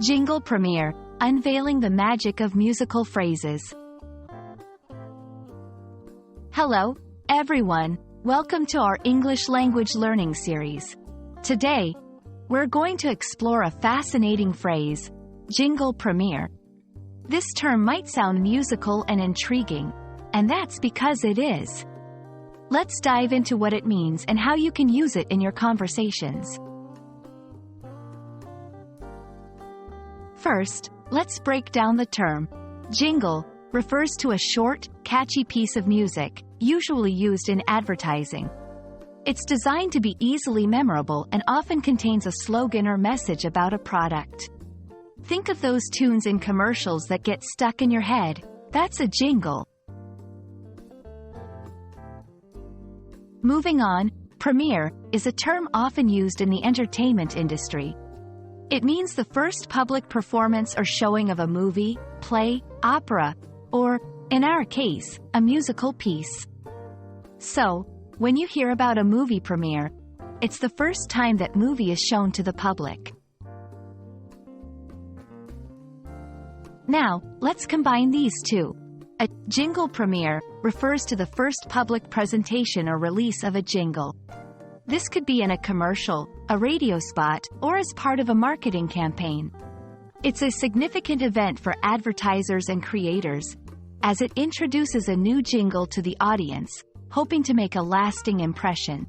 Jingle premiere, unveiling the magic of musical phrases. Hello, everyone. Welcome to our English language learning series. Today, we're going to explore a fascinating phrase, jingle premiere. This term might sound musical and intriguing, and that's because it is. Let's dive into what it means and how you can use it in your conversations. First, let's break down the term. Jingle refers to a short, catchy piece of music, usually used in advertising. It's designed to be easily memorable and often contains a slogan or message about a product. Think of those tunes in commercials that get stuck in your head. That's a jingle. Moving on, premiere is a term often used in the entertainment industry. It means the first public performance or showing of a movie, play, opera, or, in our case, a musical piece. So, when you hear about a movie premiere, it's the first time that movie is shown to the public. Now, let's combine these two. A jingle premiere refers to the first public presentation or release of a jingle. This could be in a commercial, a radio spot, or as part of a marketing campaign. It's a significant event for advertisers and creators, as it introduces a new jingle to the audience, hoping to make a lasting impression.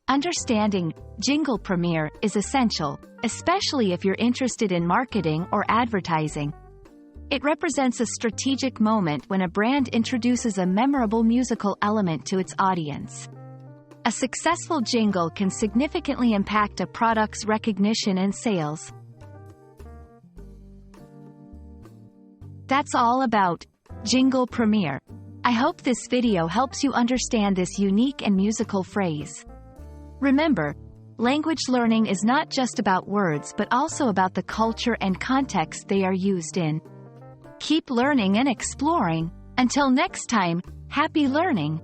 Understanding jingle premiere is essential, especially if you're interested in marketing or advertising. It represents a strategic moment when a brand introduces a memorable musical element to its audience. A successful jingle can significantly impact a product's recognition and sales. That's all about jingle premiere. I hope this video helps you understand this unique and musical phrase. Remember, language learning is not just about words but also about the culture and context they are used in. Keep learning and exploring. Until next time, happy learning!